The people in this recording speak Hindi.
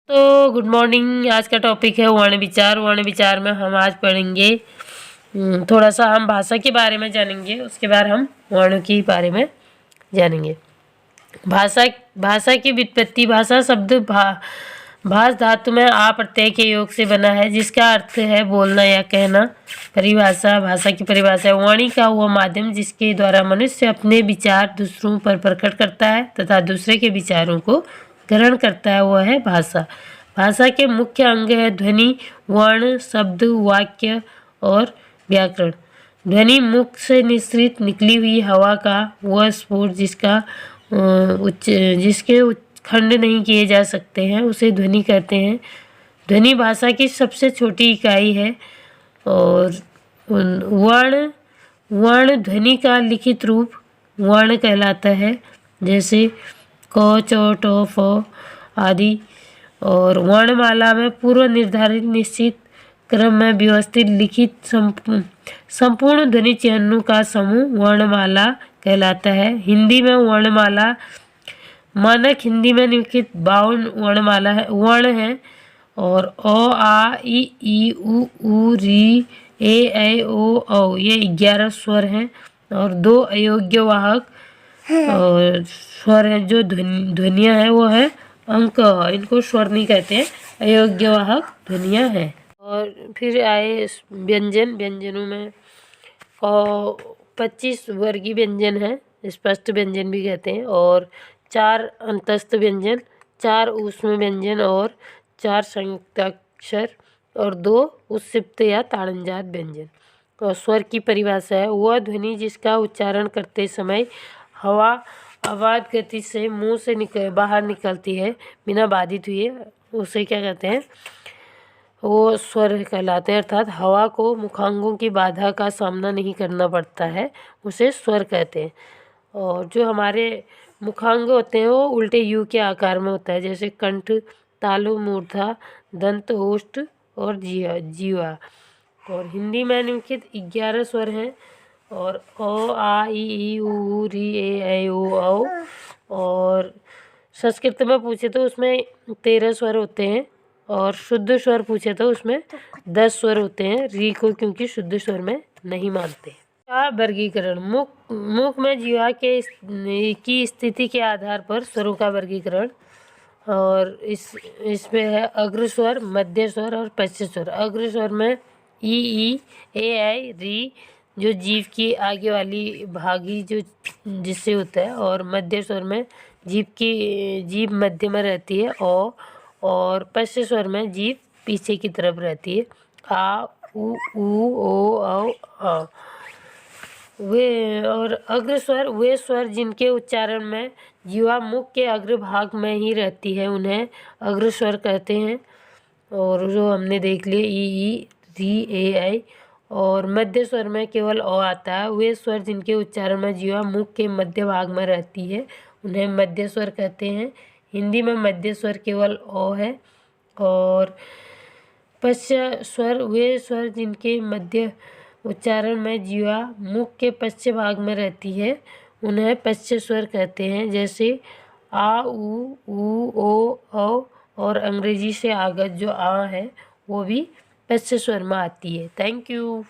तो गुड मॉर्निंग। आज का टॉपिक है वर्ण विचार। वर्ण विचार में हम आज पढ़ेंगे थोड़ा सा हम भाषा के बारे में जानेंगे, उसके बाद हम वर्ण के बारे में जानेंगे। भाषा की व्युत्पत्ति। भाषा शब्द भाष धातु में आ प्रत्यय के योग से बना है, जिसका अर्थ है बोलना या कहना। परिभाषा। भाषा की परिभाषा। वाणी का वह माध्यम जिसके द्वारा मनुष्य अपने विचार दूसरों पर प्रकट करता है तथा दूसरे के विचारों को ग्रहण करता है, वह है भाषा। भाषा के मुख्य अंग है ध्वनि, वर्ण, शब्द, वाक्य और व्याकरण। ध्वनि मुख से निश्रित निकली हुई हवा का वह स्फोट जिसके खंड नहीं किए जा सकते हैं, उसे ध्वनि कहते हैं। ध्वनि भाषा की सबसे छोटी इकाई है। और वर्ण ध्वनि का लिखित रूप वर्ण कहलाता है, जैसे क, च, ट, फ आदि। और वर्णमाला में पूर्व निर्धारित निश्चित क्रम में व्यवस्थित लिखित संपूर्ण ध्वनि चिन्हों का समूह वर्णमाला कहलाता है। हिंदी में वर्णमाला मानक हिंदी में निम्नलिखित 52 वर्ण है और अ, आ, ई, उ, री, ए, ऐ, ओ, औ ये 11 स्वर हैं और 2 अयोग्य वाहक और स्वर है। जो ध्वनियाँ हैं वो है अंक, इनको स्वर नहीं कहते हैं, अयोग्य वाहक ध्वनियाँ हैं। और फिर आए व्यंजनों में 25 वर्गीय व्यंजन है, स्पष्ट व्यंजन भी कहते हैं, और 4 अंतस्थ व्यंजन, 4 ऊष्म व्यंजन और 4 संयुक्ताक्षर और 2 उत्सिप्त या ताड़नजात व्यंजन। और स्वर की परिभाषा है वह ध्वनि जिसका उच्चारण करते समय हवा अबाध गति से मुंह से बाहर निकलती है बिना बाधित हुए, उसे क्या कहते हैं, वो स्वर कहलाते हैं। अर्थात हवा को मुखांगों की बाधा का सामना नहीं करना पड़ता है, उसे स्वर कहते हैं। और जो हमारे मुखांग होते हैं वो उल्टे यू के आकार में होता है, जैसे कंठ, तालु, मूर्धा, दंत, ओष्ठ और जीवा। और हिंदी में निम्नलिखित 11 स्वर हैं और अ, आ, ई, उ, री, ए, ऐ, ओ, औ। और संस्कृत में पूछे तो उसमें 13 स्वर होते हैं और शुद्ध स्वर पूछे तो उसमें 10 स्वर होते हैं। री को क्योंकि शुद्ध स्वर में नहीं मानते। का वर्गीकरण। मुख में जीवा की स्थिति के आधार पर स्वरों का वर्गीकरण। और इसमें है अग्र स्वर, मध्य स्वर और पश्च स्वर। अग्र स्वर में ई, ए, ऐ, री जो जीव की आगे वाली भागी जो जिससे होता है, और मध्य स्वर में जीभ मध्य में रहती है और पश्च स्वर में जीभ पीछे की तरफ रहती है। आ, उ, ओ, औ, वे। और अग्र स्वर वे स्वर जिनके उच्चारण में जीवा मुख के अग्र भाग में ही रहती है, उन्हें अग्र स्वर कहते हैं। और जो हमने देख लिए ई, री, ए, ऐ। और मध्य स्वर में केवल अ आता है। वे स्वर जिनके उच्चारण में जीवा मुख के मध्य भाग में रहती है, उन्हें मध्य स्वर कहते हैं। हिंदी में मध्य स्वर केवल अ है। और पश्च स्वर वे स्वर जिनके मध्य उच्चारण में जीवा मुख के पश्च भाग में रहती है, उन्हें पश्च स्वर कहते हैं, जैसे आ, उ, ओ, औ। और अंग्रेजी से आगत जो आ है वो भी पश्च स्वर में आती है। Thank you.